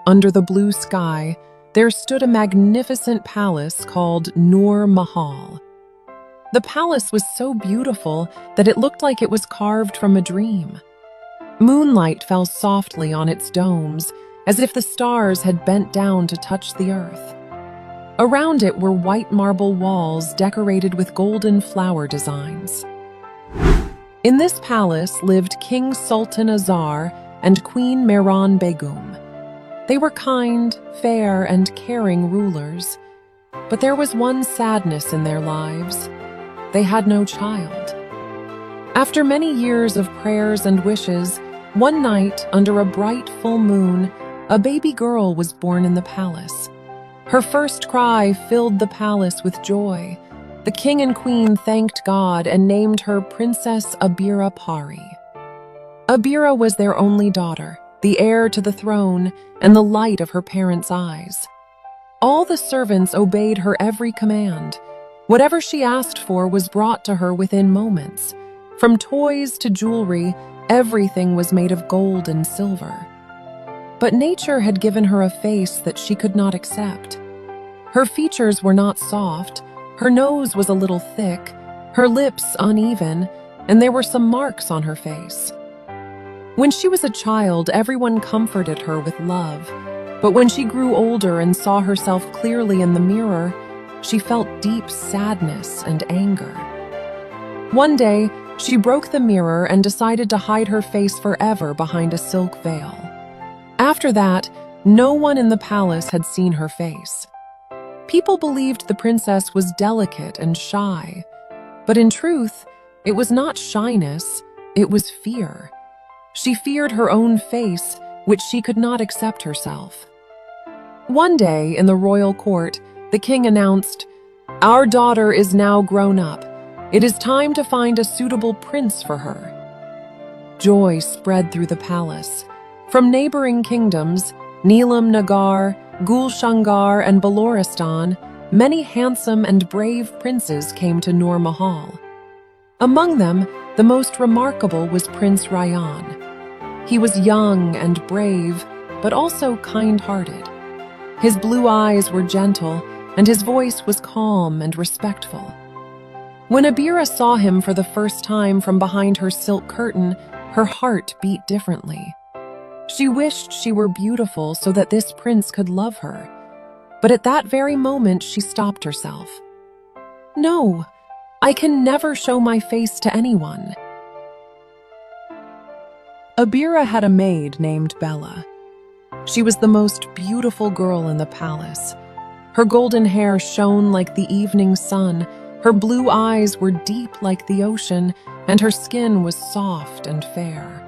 Under the blue sky, there stood a magnificent palace called Noor Mahal. The palace was so beautiful that it looked like it was carved from a dream. Moonlight fell softly on its domes, as if the stars had bent down to touch the earth. Around it were white marble walls decorated with golden flower designs. In this palace lived King Sultan Azar and Queen Mehran Begum. They were kind, fair, and caring rulers, but there was one sadness in their lives. They had no child. After many years of prayers and wishes, one night, under a bright full moon, a baby girl was born in the palace. Her first cry filled the palace with joy. The king and queen thanked God and named her Princess Abira Pari. Abira was their only daughter, the heir to the throne, and the light of her parents' eyes. All the servants obeyed her every command. Whatever she asked for was brought to her within moments. From toys to jewelry, everything was made of gold and silver. But nature had given her a face that she could not accept. Her features were not soft, her nose was a little thick, her lips uneven, and there were some marks on her face. When she was a child, everyone comforted her with love, but when she grew older and saw herself clearly in the mirror, she felt deep sadness and anger. One day, she broke the mirror and decided to hide her face forever behind a silk veil. After that, no one in the palace had seen her face. People believed the princess was delicate and shy, but in truth, it was not shyness, it was fear. She feared her own face, which she could not accept herself. One day, in the royal court, the king announced, "Our daughter is now grown up. It is time to find a suitable prince for her." Joy spread through the palace. From neighboring kingdoms, Neelam Nagar, Gulshangar, and Baloristan, many handsome and brave princes came to Noor Mahal. Among them, the most remarkable was Prince Rayyan. He was young and brave, but also kind-hearted. His blue eyes were gentle, and his voice was calm and respectful. When Abira saw him for the first time from behind her silk curtain, her heart beat differently. She wished she were beautiful so that this prince could love her. But at that very moment, she stopped herself. "No, I can never show my face to anyone." Abira had a maid named Bella. She was the most beautiful girl in the palace. Her golden hair shone like the evening sun, her blue eyes were deep like the ocean, and her skin was soft and fair.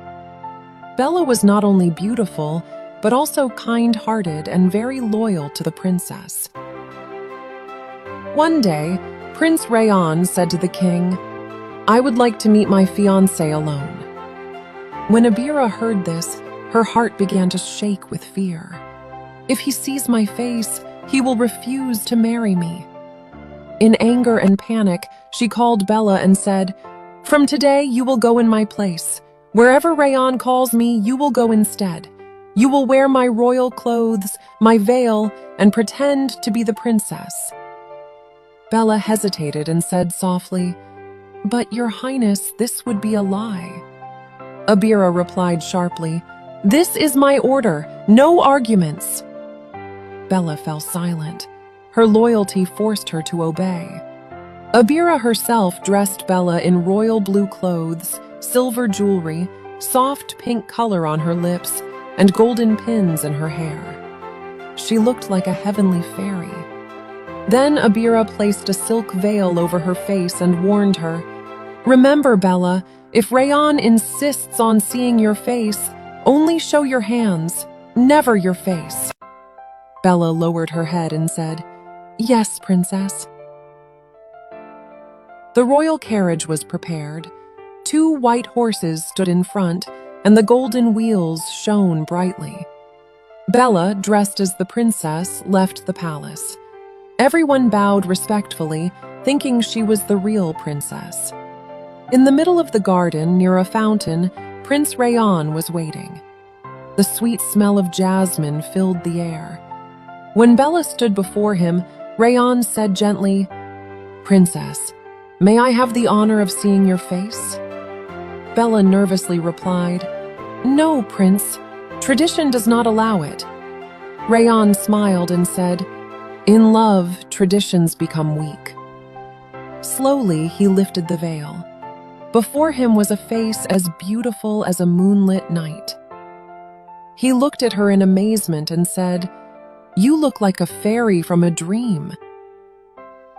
Bella was not only beautiful, but also kind-hearted and very loyal to the princess. One day, Prince Rayyan said to the king, "I would like to meet my fiancé alone." When Abira heard this, her heart began to shake with fear. "If he sees my face, he will refuse to marry me." In anger and panic, she called Bella and said, "From today, you will go in my place. Wherever Rayyan calls me, you will go instead. You will wear my royal clothes, my veil, and pretend to be the princess." Bella hesitated and said softly, "But, Your Highness, this would be a lie." Abira replied sharply, "This is my order, no arguments." Bella fell silent. Her loyalty forced her to obey. Abira herself dressed Bella in royal blue clothes, silver jewelry, soft pink color on her lips, and golden pins in her hair. She looked like a heavenly fairy. Then Abira placed a silk veil over her face and warned her, "Remember, Bella, if Rayyan insists on seeing your face, only show your hands, never your face." Bella lowered her head and said, "Yes, princess." The royal carriage was prepared. 2 white horses stood in front, and the golden wheels shone brightly. Bella, dressed as the princess, left the palace. Everyone bowed respectfully, thinking she was the real princess. In the middle of the garden, near a fountain, Prince Rayyan was waiting. The sweet smell of jasmine filled the air. When Bella stood before him, Rayan said gently, "Princess, may I have the honor of seeing your face?" Bella nervously replied, "No, Prince. Tradition does not allow it." Rayan smiled and said, "In love, traditions become weak." Slowly, he lifted the veil. Before him was a face as beautiful as a moonlit night. He looked at her in amazement and said, "You look like a fairy from a dream."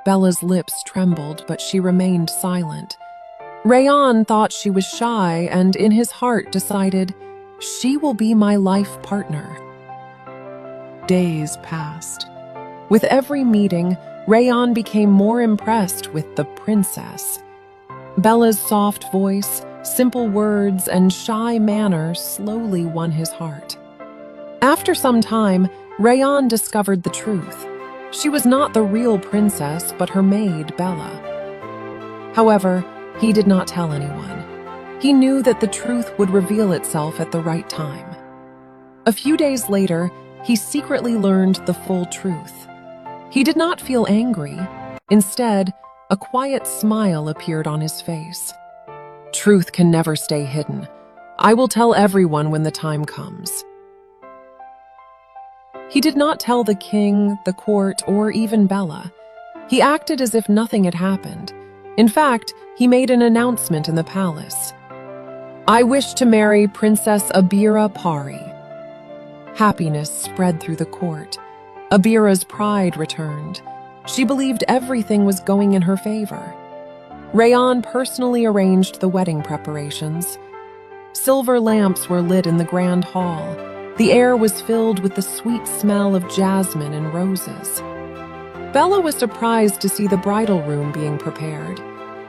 Bella's lips trembled, but she remained silent. Rayan thought she was shy and in his heart decided, "She will be my life partner." Days passed. With every meeting, Rayan became more impressed with the princess. Bella's soft voice, simple words, and shy manner slowly won his heart. After some time, Rayan discovered the truth. She was not the real princess, but her maid, Bella. However, he did not tell anyone. He knew that the truth would reveal itself at the right time. A few days later, he secretly learned the full truth. He did not feel angry. Instead, a quiet smile appeared on his face. "Truth can never stay hidden. I will tell everyone when the time comes." He did not tell the king, the court, or even Bella. He acted as if nothing had happened. In fact, he made an announcement in the palace. "I wish to marry Princess Abira Pari." Happiness spread through the court. Abira's pride returned. She believed everything was going in her favor. Rayan personally arranged the wedding preparations. Silver lamps were lit in the grand hall. The air was filled with the sweet smell of jasmine and roses. Bella was surprised to see the bridal room being prepared.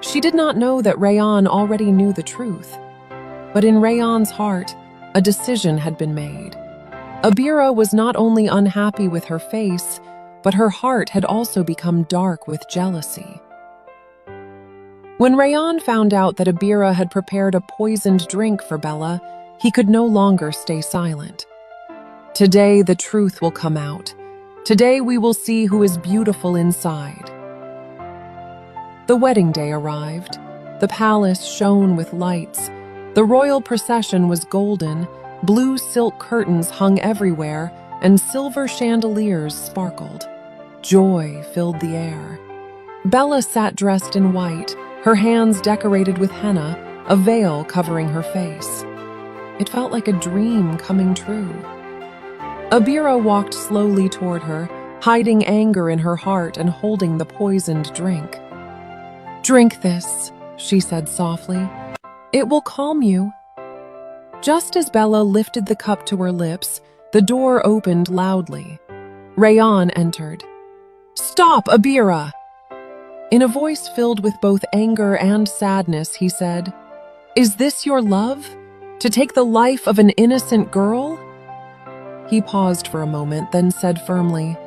She did not know that Rayan already knew the truth. But in Rayan's heart, a decision had been made. Abira was not only unhappy with her face, but her heart had also become dark with jealousy. When Rayan found out that Abira had prepared a poisoned drink for Bella, he could no longer stay silent. "Today the truth will come out. Today we will see who is beautiful inside." The wedding day arrived. The palace shone with lights. The royal procession was golden. Blue silk curtains hung everywhere, and silver chandeliers sparkled. Joy filled the air. Bella sat dressed in white, her hands decorated with henna, a veil covering her face. It felt like a dream coming true. Abira walked slowly toward her, hiding anger in her heart and holding the poisoned drink. "Drink this," she said softly. "It will calm you." Just as Bella lifted the cup to her lips, the door opened loudly. Rayan entered. "Stop, Abira!" In a voice filled with both anger and sadness, he said, "Is this your love? To take the life of an innocent girl?" He paused for a moment, then said firmly,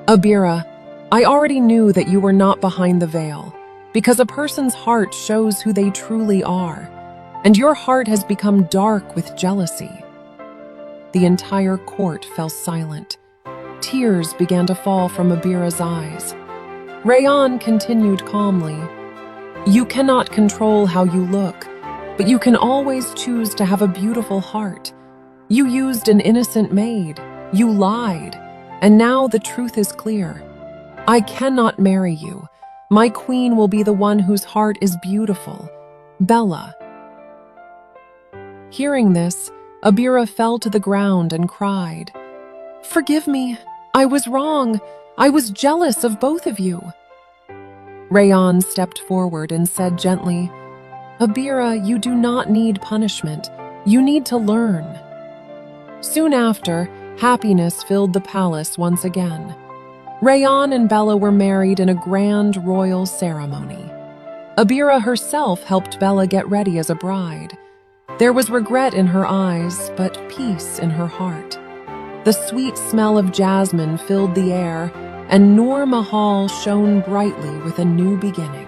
"Abira, I already knew that you were not behind the veil, because a person's heart shows who they truly are, and your heart has become dark with jealousy." The entire court fell silent. Tears began to fall from Abira's eyes. Rayan continued calmly, "You cannot control how you look, but you can always choose to have a beautiful heart. You used an innocent maid. You lied. And now the truth is clear. I cannot marry you. My queen will be the one whose heart is beautiful. Bella." Hearing this, Abira fell to the ground and cried, "Forgive me. I was wrong. I was jealous of both of you." Rayan stepped forward and said gently, "Abira, you do not need punishment. You need to learn." Soon after, happiness filled the palace once again. Rayan and Bella were married in a grand royal ceremony. Abira herself helped Bella get ready as a bride. There was regret in her eyes, but peace in her heart. The sweet smell of jasmine filled the air, and Noor Mahal shone brightly with a new beginning.